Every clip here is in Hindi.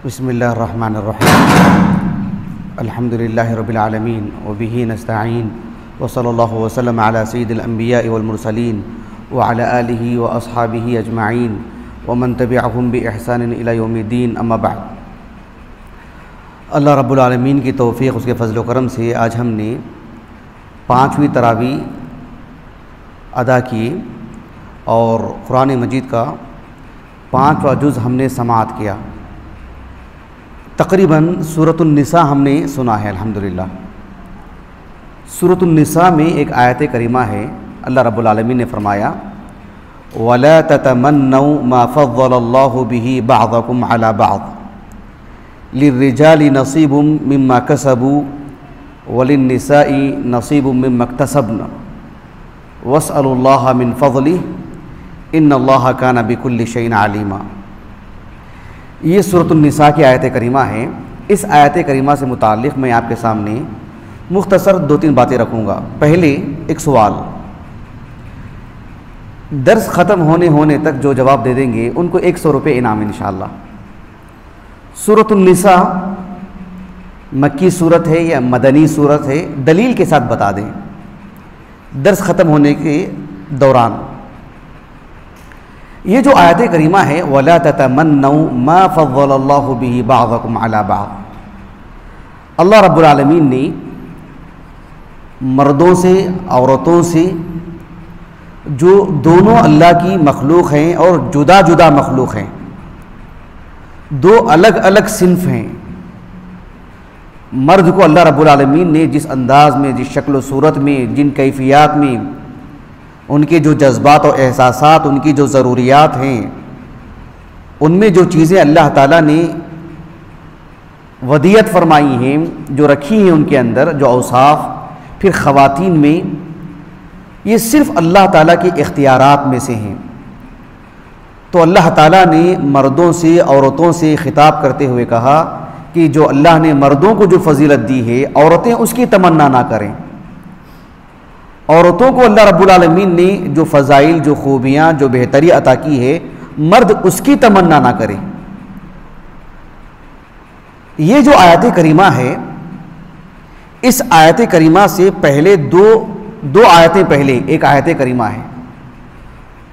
बिस्मिल्लाहिर्रहमानिर्रहीम अल्हम्दुलिल्लाहि रब्बिल आलमीन व बिही नस्तईन व सल्लल्लाहु वसल्लम अला सय्यिदिल अंबिया वल मुरसलीन व अला आलिहि व अस्हाबिहि अजमाइन व मन तबिअहुम बि इहसान इला यौमिद्दीन अम्मा बाद। अल्लाह रब्बुल आलमीन की तौफ़ीक़ उसके फ़ज़ल व करम से आज हमने 5वीं तरावी अदा की और कुरान मजीद का 5वां जुज़ हमने समाअत किया। तकरीबन सूरतुन निसा हमने सुना है अल्हम्दुलिल्लाह। सूरतुन निसा में एक आयत करीमा है, अल्लाह रब्बुल आलमीन ने फरमाया वला ततमन्नौ मा फ़द्दलल्लाहु बिही बअदकुम अला बअद लिर्रिजालि नसीबुम मिम्मा कसबू वलिन्निसाई नसीबुम मिम्मा इक्तसब्न वस्अलुल्लाह मिन फ़ज़लिहि इन्नल्लाह काना बिकुल्लि शैइन अलीमा। ये सूरतुन निसा की आयत करीमा है। इस आयत करीमा से मुताल्लिक़ मैं आपके सामने मुख्तसर 2-3 बातें रखूँगा। पहले एक सवाल, दर्स ख़त्म होने तक जो जवाब दे देंगे उनको 100 रुपये इनाम इंशाअल्लाह। सूरतुन निसा मक्की सूरत है या मदनी सूरत है, दलील के साथ बता दें दर्स ख़त्म होने के दौरान। ये जो आयत करीमा है वला ततमन्नौ मा फ़द्दलल्लाहु बिही बअदकुम अला बअद, अल्लाह रब्बुल आलमीन ने मर्दों से औरतों से जो दोनों अल्लाह की मखलूक हैं और जुदा जुदा मखलूक हैं, दो अलग अलग सिन्फ हैं। मर्द को अल्लाह रब्बुल आलमीन ने जिस अंदाज़ में, जिस शक्ल व सूरत में, जिन कैफियत में, उनके जो जज्बात और एहसासात, उनकी जो ज़रूरियात हैं, उनमें जो चीज़ें अल्लाह ताला ने वदियत फरमाई हैं, जो रखी हैं उनके अंदर, जो औसाफ, फिर ख़वातीन में, ये सिर्फ़ अल्लाह ताला के इख्तियारात में से हैं। तो अल्लाह ताला ने मर्दों से औरतों से ख़िताब करते हुए कहा कि जो अल्लाह ने मर्दों को जो फजीलत दी है, औरतें उसकी तमन्ना ना करें। औरतों को अल्लाह रब्बुल आलमीन ने जो फ़ज़ाइल, जो खूबियाँ, जो बेहतरी अता की है, मर्द उसकी तमन्ना ना करें। ये जो आयत करीमा है, इस आयत करीमा से पहले दो आयतें पहले एक आयत करीमा है,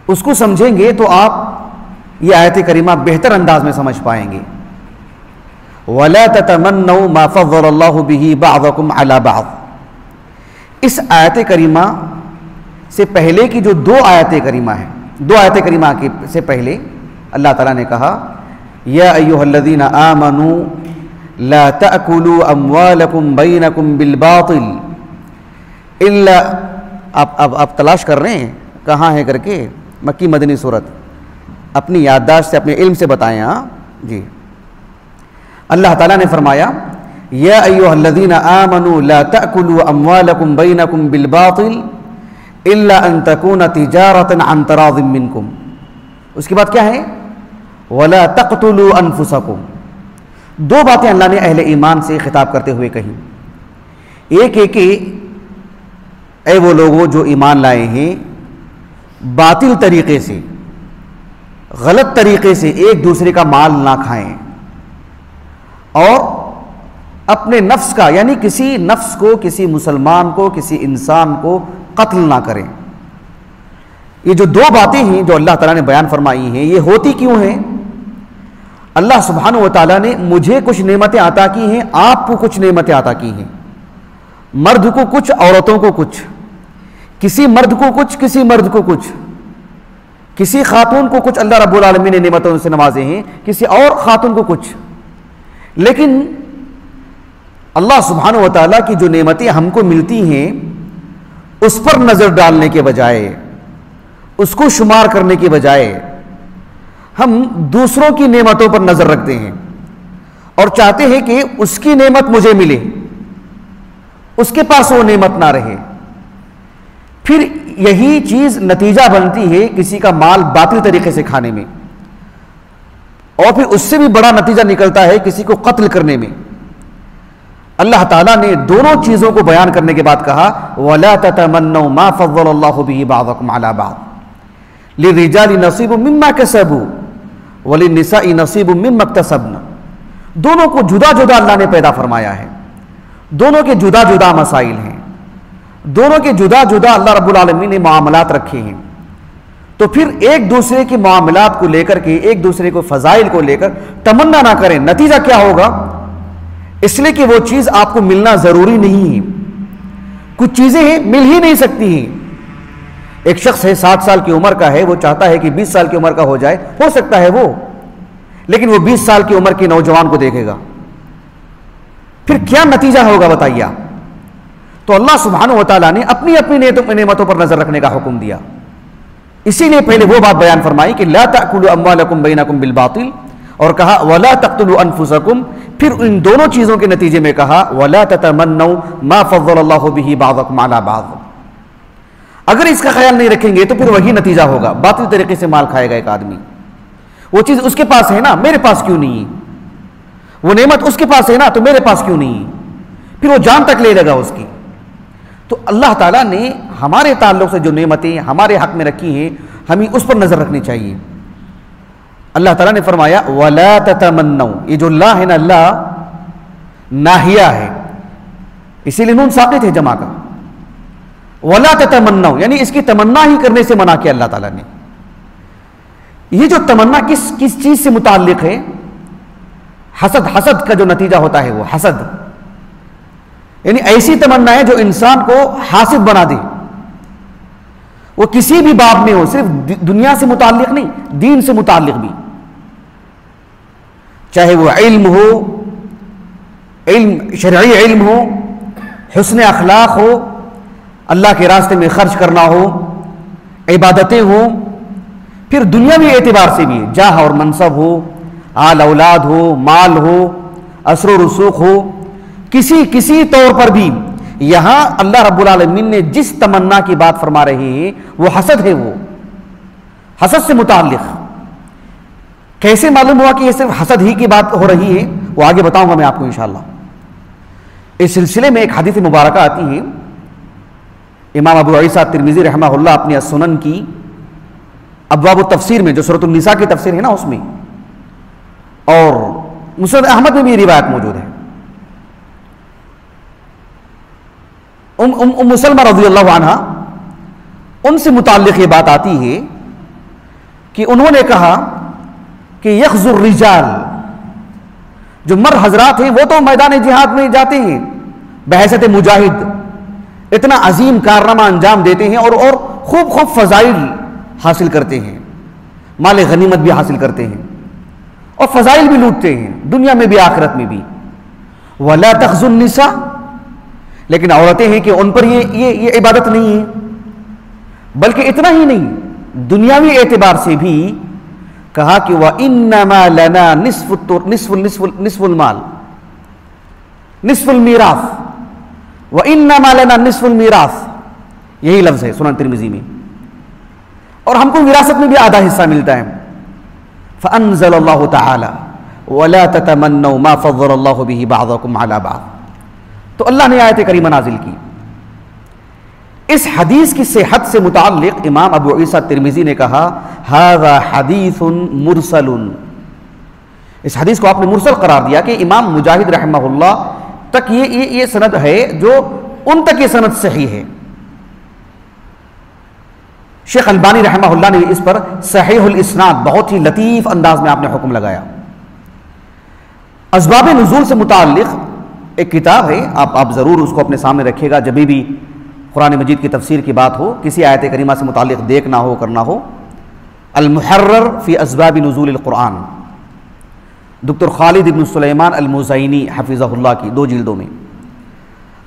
उसको समझेंगे तो आप ये आयत करीमा बेहतर अंदाज में समझ पाएंगे। वला ततमन्नौ मा फ़द्दलल्लाहु बिही बअदकुम अला बअद, इस आयत करीमा से पहले की जो 2 आयत करीमा है, 2 आयत करीमा के से पहले अल्लाह ताला ने कहा या अय्युहल्लज़ीना आमनू ला तअकुलू अम्वालकुम बैनकुम बिल बातिल इल्ला। आप तलाश कर रहे हैं कहाँ है करके, मक्की मदनी सूरत, अपनी याददाश्त से, अपने इल्म से बताएं। हाँ जी, अल्लाह ताला ने फरमाया या अय्युहल्लज़ीना आमनू ला तअकुलू अम्वालकुम बैनकुम बिल बातिल इल्ला अन तकूना तिजारतन अन तराज़िम मिनकुम। उसके बाद क्या है, वला तक़तुलू अनफुसकुम। 2 बातें अल्लाह ने अहले ईमान से खिताब करते हुए कही। एक है कि ऐ वो लोगों जो ईमान लाए हैं, बातिल तरीक़े से, गलत तरीक़े से एक दूसरे का माल ना खाएं और अपने नफ्स का, यानी किसी नफ्स को, किसी मुसलमान को, किसी इंसान को कत्ल ना करें। ये जो 2 बातें हैं जो अल्लाह ताला ने बयान फरमाई हैं, ये होती क्यों हैं? अल्लाह सुब्हानहू व तआला ने मुझे कुछ नेमतें अता की हैं, आपको कुछ नेमतें अता की हैं, मर्द को कुछ, औरतों को कुछ, किसी मर्द को कुछ, किसी मर्द को कुछ, किसी खातून को कुछ अल्लाह रब्बुल आलमीन ने नेमतों से नवाजे हैं, किसी और खातून को कुछ। लेकिन अल्लाह सुब्हानहू व तआला की जो नेमतें हमको मिलती हैं, उस पर नज़र डालने के बजाय, उसको शुमार करने के बजाय, हम दूसरों की नेमतों पर नज़र रखते हैं और चाहते हैं कि उसकी नेमत मुझे मिले, उसके पास वो नेमत ना रहे। फिर यही चीज़ नतीजा बनती है किसी का माल बातिल तरीके से खाने में, और फिर उससे भी बड़ा नतीजा निकलता है किसी को कत्ल करने में। अल्लाह ताला ने दोनों चीज़ों को बयान करने के बाद कहा वला ततमन्नौ मा फ़द्दलल्लाहु बिही बअदकुम अला बअद लिर्रिजालि नसीबुम मिम्मा कसबू वलिन्निसाई नसीबुम मिम्मा इक्तसब्न दोनों को जुदा जुदा अल्लाह ने पैदा फरमाया है, दोनों के जुदा जुदा मसाइल हैं, दोनों के जुदा जुदा अल्लाह रब्बुल आलमीन ने मामलात रखे हैं। तो फिर एक दूसरे के मामलात को लेकर के, एक दूसरे को फजाइल को लेकर तमन्ना ना करें। नतीजा क्या होगा? इसलिए कि वो चीज आपको मिलना जरूरी नहीं है। कुछ चीजें मिल ही नहीं सकती हैं। एक शख्स है 60 साल की उम्र का है, वो चाहता है कि 20 साल की उम्र का हो जाए, हो सकता है वो, लेकिन वो 20 साल की उम्र के नौजवान को देखेगा, फिर क्या नतीजा होगा बताइए आप? तो अल्लाह सुब्हानहू व तआला ने अपनी अपनी नेमतों पर नजर रखने का हुक्म दिया। इसीलिए पहले वो बात बयान फरमाई कि ला ताकुलू अम्वालकुम बैनकुम बिल बातिल, और कहा वला तक़्तुलू अनफुसकुम। फिर इन दोनों चीजों के नतीजे में कहा वला ततमन्नौ मा फज़्ज़लल्लाहु बिही बाज़कुम अला बाज़। अगर इसका ख्याल नहीं रखेंगे तो फिर वही नतीजा होगा, बातिल तरीके से माल खाएगा एक आदमी। वो चीज उसके पास है ना, मेरे पास क्यों नहीं है? वो नेमत उसके पास है ना, तो मेरे पास क्यों नहीं है? फिर वो जान तक ले लेगा उसकी। तो अल्लाह ताला ने हमारे ताल्लुक से जो नेमतें हमारे हक में रखी हैं, हमें उस पर नजर रखनी चाहिए। अल्लाह ताला ने फरमाया वला ततमन्नौ, ये जो ला है ना, ला नाहिया है, इसीलिए नून साकित है जमा का। वला ततमन्नौ यानी इसकी तमन्ना ही करने से मना किया अल्लाह ताला ने। ये जो तमन्ना किस किस चीज से मुताल्लिक है? हसद, हसद का जो नतीजा होता है वो हसद, यानी ऐसी तमन्ना है जो इंसान को हासिद बना दे। वो किसी भी बाब में हो, सिर्फ दुनिया से मुताल्लिक नहीं, दीन से मुताल्लिक भी, चाहे वो इल्म हो, इल्म शरई इल्म हो, हुस्न अखलाक हो, अल्लाह के रास्ते में खर्च करना हो, इबादतें हो, फिर दुनियावी एतबार से भी जाह और मनसब हो, आल औलाद हो, माल हो, असर रसूख हो, किसी तौर पर भी यहां अल्लाह रब्बुल आलमीन ने जिस तमन्ना की बात फरमा रहे हैं वो हसद है। वो हसद से मुताल्लिक कैसे मालूम हुआ कि ये सिर्फ हसद ही की बात हो रही है? वो आगे बताऊंगा मैं आपको इंशाअल्लाह। इस सिलसिले में एक हदीस मुबारक आती है, इमाम अबू ईसा तिरमिज़ी रहमहुल्लाह अपनी अस्सुनन की अब्वाब तफसीर में, जो सूरह निसा की तफसीर है ना उसमें, और मुस्नद अहमद में भी रिवायत मौजूद है। उम्म सलमा रज़ियल्लाहु अन्हा, उनसे मुताल्लिक़ ये बात आती है कि उन्होंने कहा कि यख़्ज़ुर रिजाल, जो मर्द हजरात हैं वो तो मैदान जिहाद में जाते हैं बहैसियत मुजाहिद, इतना अजीम कारनामा अंजाम देते हैं और खूब खूब फजाइल हासिल करते हैं, माल गनीमत भी हासिल करते हैं और फजाइल भी लूटते हैं, दुनिया में भी आखिरत में भी। वला तख़्ज़ुन निसा, लेकिन औरतें हैं कि उन पर ये इबादत नहीं है। बल्कि इतना ही नहीं, दुनियावी एतबार से भी कहा कि वह इन्नमा लना निस्फुल माल निस्फुल मीरास, वह इन्नमा लना निस्फुल मीरास, यही लफ्ज है सुनन तिरमिज़ी में, और हमको विरासत में भी आधा हिस्सा मिलता है। फ़अन्ज़लल्लाहु तआला वला ततमन्नौ मा फ़ज़्ज़लल्लाहु बिही बअज़कुम अला बअज़। तो अल्लाह ने आयत करीमा नाजिल की। इस हदीस की सेहत से मुताल्लिक़ इमाम अबू ईसा तिरमिज़ी ने कहा हाज़ा हदीसुन मुरसलुन, इस हदीस को आपने मुरसल करार दिया कि इमाम मुजाहिद रहमहुल्लाह तक ये सनद है, जो उन तक ये सनद सही है। शेख अलबानी रहमहुल्लाह ने इस पर सहीहुल इस्नाद बहुत ही लतीफ़ अंदाज में आपने हुक्म लगाया। असबाब नुज़ूल से मुताल्लिक़ एक किताब है, आप ज़रूर उसको अपने सामने रखिएगा जब भी कुरान मजीद की तफसीर की बात हो, किसी आयत करीमा से मुताल्लिक़ देखना हो, करना हो। अल मुहर्रर फ़ी अस्बाब नुज़ूल कुरान, डॉक्टर खालिद इब्न सुलेमान अल मुज़ैनी हफ़िज़हुल्लाह की 2 जिल्दों में।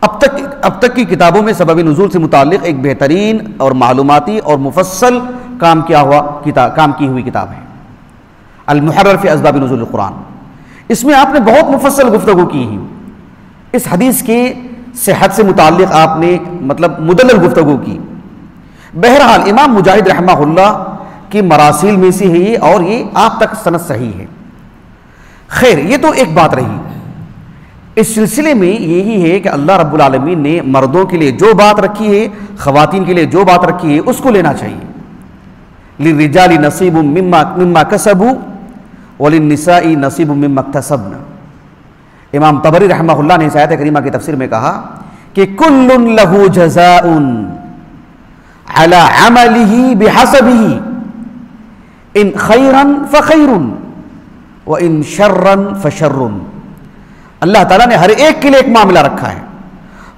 अब तक की किताबों में सबब नुज़ूल से मुताल्लिक़ एक बेहतरीन और मालूमाती और मुफस्सल काम की हुई किताब है अल मुहर्रर फ़ी अस्बाब नुज़ूल कुरान। इसमें आपने बहुत मुफस्सल गुफ्तगू की है। इस हदीस के सेहत से मुताल्लिक़ आपने मतलब मुदल्लल गुफ्तगू की। बहरहाल इमाम मुजाहिद रहमहुल्लाह की मरासिल में से है ये, और ये आप तक सनद सही है। खैर, ये तो एक बात रही। इस सिलसिले में यही है कि अल्लाह रब्बुल आलमीन ने मर्दों के लिए जो बात रखी है, ख़वातीन के लिए जो बात रखी है, उसको लेना चाहिए। लिर्रिजाली नसीबुम मिम्मा कसबू वलिन्निसाई नसीबुम मिम्मा इक्तसबन। इमाम तबरी रहमहुल्लाह ने इस आयत करीमा की तफसीर में कहा कि कुल्लुन लहू जज़ाउन अला अमलिही बिहसबिही इन खैरन फखैरुन व इन शर्रन फशर्रुन। अल्लाह ताला ने हर एक के लिए एक मामला रखा है।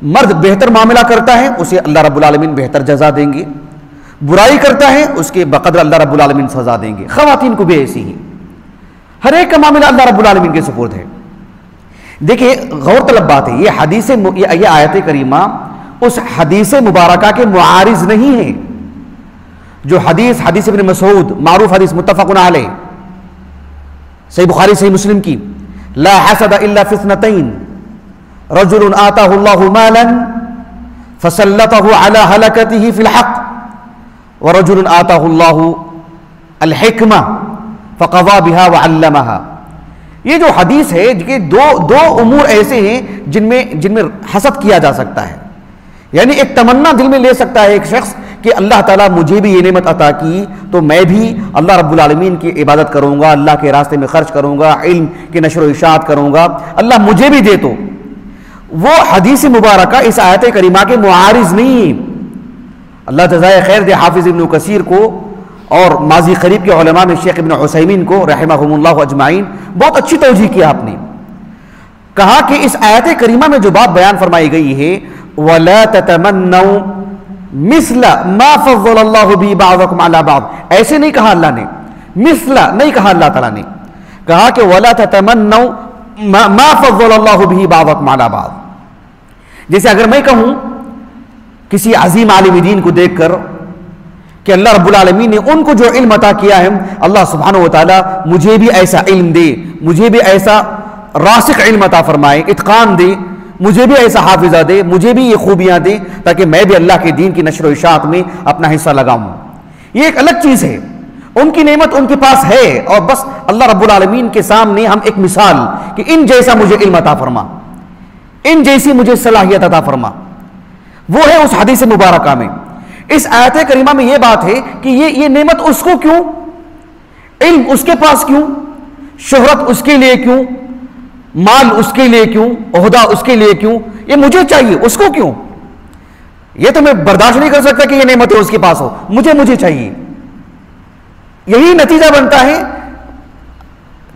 मर्द बेहतर मामला करता है, उसे अल्लाह रब्बुल आलमीन बेहतर जजा देंगे। बुराई करता है, उसके बकदर अल्लाह रब्बुल आलमीन सजा देंगे। खवातीन को भी ऐसी ही, हर एक का मामला अल्लाह रब्बुल आलमीन के सुपुर्द है। देखिए गौरतलब बात है, ये आयत करीमा उस हदीस मुबारका के मुआरिज नहीं है जो हदीस इब्न मसूद मारूफ हदीस मुत्तफकुन अलैह सही बुखारी सही मुस्लिम की, ला हसद इल्ला फिस्नतैन रजुलन आताहुल्लाहु मालन फसल्लतहु अला हलकतिही फिल हक़ व रजुलन आताहुल्लाहु अल हिक्मा फक़ज़ा बिहा व अल्लमहा। ये जो हदीस है कि दो उमूर ऐसे हैं जिनमें हसद किया जा सकता है, यानी एक तमन्ना दिल में ले सकता है एक शख्स कि अल्लाह ताला मुझे भी ये नेमत अता की तो मैं भी अल्लाह रब्बुल आलमीन की इबादत करूंगा, अल्लाह के रास्ते में खर्च करूंगा, इल्म की नशर व इशाअत करूंगा, अल्लाह मुझे भी दे। तो वो हदीस मुबारका इस आयत करीमा के मुआरिज नहीं। अल्लाह जज़ाए खैर दे हाफिज इब्न कसीर को और माजी करीब के उलमा में शेख इब्न उसैमीन को रहमहुमुल्लाह अजमाइन, बहुत अच्छी तौजीह की आपने। कहा कि इस आयत करीमा में जो बात बयान फरमाई गई है, वला ततमन्नौ मिस्ला मा फज़्ज़लल्लाहु बि बअदकुम अला बअद, ऐसे नहीं कहा अल्लाह ने, मिस्ला नहीं कहा अल्लाह ताला ने, कहा कि वला ततमन्नौ मा फज़्ज़लल्लाहु बि बअदकुम अला बअद। जैसे अगर मैं कहूं किसी अजीम आलिम दीन को देखकर कि अल्लाह रब्बुल आलमीन ने उनको जो इल्म अता किया है, अल्लाह सुब्हानहु व तआला मुझे भी ऐसा इल्म दे, मुझे भी ऐसा रासिख इल्म अता फरमाए, इत्कान दे, मुझे भी ऐसा हाफिजा दे, मुझे भी ये खूबियां दे ताकि मैं भी अल्लाह के दीन की नशर व इशाअत में अपना हिस्सा लगाऊं। ये एक अलग चीज है, उनकी नेमत उनके पास है और बस अल्लाह रब्बुल आलमीन के सामने हम एक मिसाल कि इन जैसा मुझे इल्म अता फरमा, इन जैसी मुझे सलाहियत अता फरमा, वो है उस हदीस मुबारका में। इस आयत करीमा में यह बात है कि ये नेमत उसको क्यों, इल्म उसके पास क्यों, शोहरत उसके लिए क्यों, माल उसके लिए क्यों, ओहदा उसके लिए क्यों, ये मुझे चाहिए, उसको क्यों? ये तो मैं बर्दाश्त नहीं कर सकता कि ये नेमतें उसके पास हो, मुझे चाहिए। यही नतीजा बनता है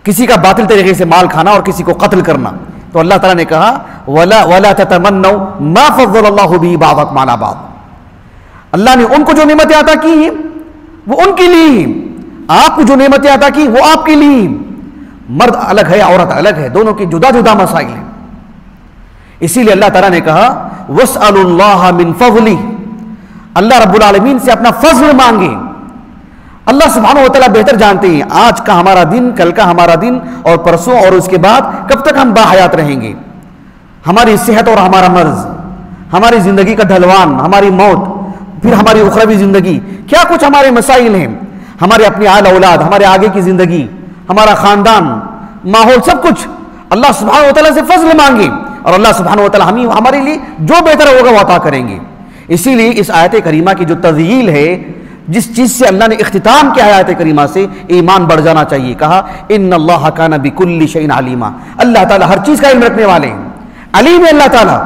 किसी का बातिल तरीके से माल खाना और किसी को कत्ल करना। तो अल्लाह ताला ने कहा वला ततमन्नौ मा फज़्ज़लल्लाहु बिही बअदकुम अला बअद। अल्लाह ने उनको जो नेमतें अता की हैं वो उनके लिए ही, आपको जो नेमतें अता की वो आपके लिए ही। मर्द अलग है, औरत अलग है, दोनों की जुदा जुदा मसाइल हैं। इसीलिए अल्लाह ताला ने कहा वस्अलुल्लाह मिन फज़ली, अल्लाह रब्बुल आलमीन से अपना फजल मांगे। अल्लाह सुब्हानहु व तआला बेहतर जानते हैं आज का हमारा दिन, कल का हमारा दिन और परसों और उसके बाद कब तक हम बाहयात रहेंगे, हमारी सेहत और हमारा मर्ज, हमारी जिंदगी का ढलवान, हमारी मौत, फिर हमारी उखरवी जिंदगी, क्या कुछ हमारे मसाइल हैं, हमारे अपने आल औलाद, हमारे आगे की जिंदगी, हमारा खानदान, माहौल, सब कुछ अल्लाह सुब्हानहु व तआला से फजल मांगे और अल्लाह सुब्हानहु व तआला हमारे लिए जो बेहतर होगा वो अता करेंगे। इसीलिए इस आयत करीमा की जो तज़ील है, जिस चीज से अल्लाह ने इख्तिताम किया है आयत करीमा से, ईमान बढ़ जाना चाहिए। कहा इन्नल्लाह काना बिकुल्लि शैइन अलीमा, अल्लाह ताला हर चीज का इल्म रखने वाले हैं, अलीम है अल्लाह ताला।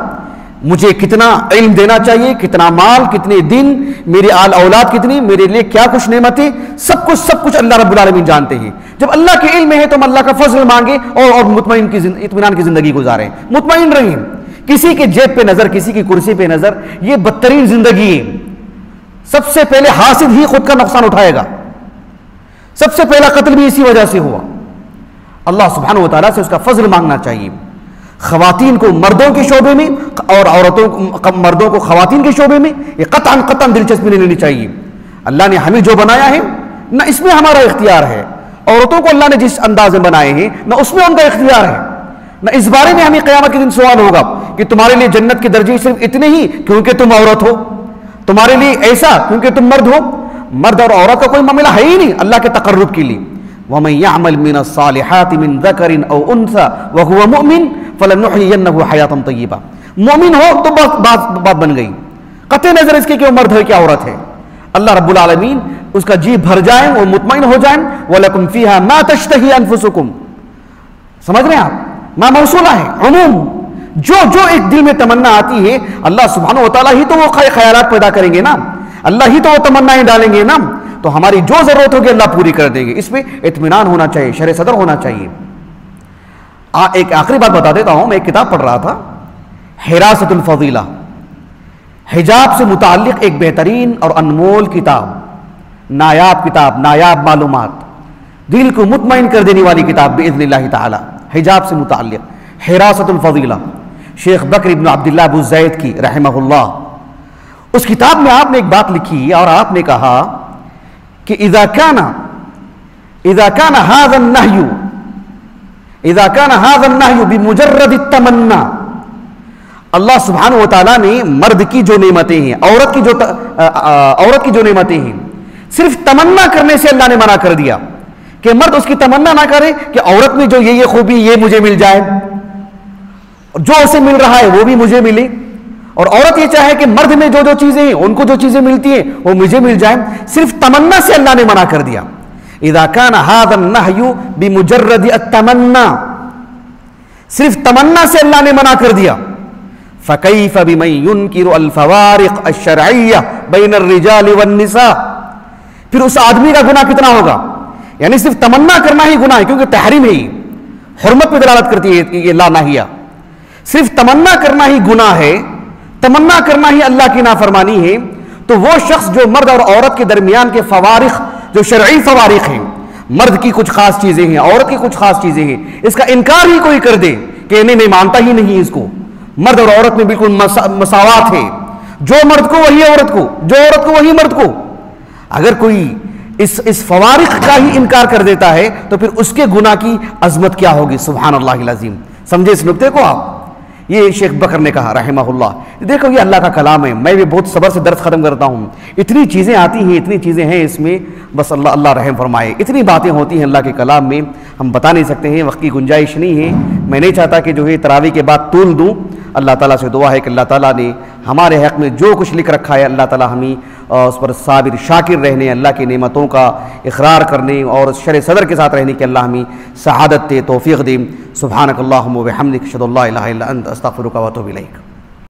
मुझे कितना इल्म देना चाहिए, कितना माल, कितने दिन, मेरी आल औलाद कितनी, मेरे लिए क्या कुछ नेमतें, सब कुछ अल्लाह रब्बुल आलमीन जानते हैं। जब अल्लाह के इल्म है तो हम अल्लाह का फजल मांगे और इत्मीनान की जिंदगी गुजारें, मुतमईन रहें। किसी के जेब पे नजर, किसी की कुर्सी पे नजर, ये बदतरीन जिंदगी है। सबसे पहले हासिद ही खुद का नुकसान उठाएगा, सबसे पहला कत्ल भी इसी वजह से हुआ। अल्लाह सुब्हानहु व तआला से उसका फजल मांगना चाहिए। खवातीन को मर्दों के शोबे में और मर्दों को खवातीन के शोबे में ये कतन दिलचस्पी नहीं लेनी चाहिए। अल्लाह ने हमें जो बनाया है ना इसमें हमारा इख्तियार है, औरतों को अल्लाह ने जिस अंदाज में बनाए हैं ना उसमें उनका इख्तियार है। ना इस बारे में हमें क़यामत के दिन सवाल होगा कि तुम्हारे लिए जन्नत के दर्जे सिर्फ इतने ही क्योंकि तुम औरत हो, तुम्हारे लिए ऐसा क्योंकि तुम मर्द हो। मर्द और औरत का कोई मामला है ही नहीं अल्लाह के तकर्रुब के लिए। वमन यअमल मिनस सालिहाति मिन ज़करिन औ उन्सा व हुवा मुमिन फलनुहयिन्नहु हयातन तय्यिबा। मोमिन हो तो बात बन गई, कतई नजर इसके कि वो मर्द है क्या औरत है। अल्लाह रब्बुल आलमीन उसका जी भर जाए, वो मुतमईन हो जाए। वलकुम फीहा मा तश्तही अनफुसुकुम, समझ रहे हैं आप? मा मौसूला है, उमूम। जो जो एक दिल में तमन्ना आती है, अल्लाह सुब्हानहू व तआला ही तो वो ख्यालात पैदा करेंगे ना, अल्लाह ही तो वो तमन्नाएं डालेंगे ना। तो हमारी जो जरूरत होगी अल्लाह पूरी कर देंगे। इसमें इत्मीनान होना चाहिए, शर सदर होना चाहिए। एक आखिरी बात बता देता हूं, मैं एक किताब पढ़ रहा था, हिरासतुल फजीला, हिजाब से मुताल्लिक एक बेहतरीन और अनमोल किताब, नायाब किताब, नायाब मालूमात, दिल को मुतमईन कर देने वाली किताब बिइज़्निल्लाह ताला, हिजाब से मुताल्लिक हिरासतुल फजीला, शेख बकर इब्न अब्दुल्लाह अबू ज़ैद की रहमहुल्लाह। उस किताब में आपने एक बात लिखी और आपने कहा कि इज़ा काना हाज़ा अन्नहयु बिमुजर्रद तमन्ना, अल्लाह सुब्हानहू व तआला ने मर्द की जो नेमतें हैं, औरत की जो नेमतें हैं, सिर्फ तमन्ना करने से अल्लाह ने मना कर दिया कि मर्द उसकी तमन्ना ना करे कि औरत में जो ये खूबी ये मुझे मिल जाए, जो उसे मिल रहा है वो भी मुझे मिले, और औरत ये चाहे कि मर्द में जो जो चीजें हैं, उनको जो चीजें मिलती हैं वो मुझे मिल जाए। सिर्फ तमन्ना से अल्लाह ने मना कर दिया। इज़ा काना हाज़ा अन्नहयु बिमुजर्रद अत्तमन्ना, सिर्फ तमन्ना से अल्लाह ने मना कर दिया। फ़कैफ़ बिमन युनकिरु अल फ़वारिक़ अश-शरइय्या बैन ar-रिजाल वन-निसा, फिर उस आदमी का गुनाह कितना होगा। यानी सिर्फ तमन्ना करना ही गुनाह है, क्योंकि तहरीम है, हुर्मत पे दलालत करती है ये ला नाहिया। सिर्फ तमन्ना करना ही गुनाह है, तमन्ना करना ही अल्लाह की नाफरमानी है। तो वो शख्स जो मर्द और औरत के दरमियान के फवारिख, जो शरई फवारिख हैं, मर्द की कुछ खास चीजें हैं, औरत की कुछ खास चीजें हैं, इसका इनकार ही कोई कर दे कि नहीं, मानता ही नहीं इसको, मर्द और औरत में बिल्कुल मसावात है, जो मर्द को वही औरत को, जो औरत को वही मर्द को। अगर कोई इस फवारिख का ही इनकार कर देता है तो फिर उसके गुनाह की अजमत क्या होगी, सुभान अल्लाहिल अज़ीम। समझे इस नुक्ते को आप। ये शेख बकर ने कहा रहमहुल्लाह। देखो ये अल्लाह का कलाम है, मैं भी बहुत सब्र से दर्द खत्म करता हूँ। इतनी चीज़ें आती हैं, इतनी चीज़ें हैं इसमें, बस अल्लाह अल्लाह रहम फरमाए। इतनी बातें होती हैं अल्लाह के कलाम में, हम बता नहीं सकते हैं, वक्त की गुंजाइश नहीं है। मैं नहीं चाहता कि जो है तरावी के बाद तूल दूँ। अल्लाह ताला से दुआ है कि अल्लाह ताला ने हमारे हक़ में जो कुछ लिख रखा है, अल्लाह ताला हमें उस पर साबिर शाकिर रहने, अल्लाह की नेमतों का इकरार करने और शर सदर के साथ रहने की अल्लाह हमें सआदत दे, तौफीक दे। सुब्हानक अल्लाहुम्मा व बिहम्दिक, अशहदु अल्ला इलाहा इल्ला अंत, अस्तगफिरुका व अतूबु इलैक।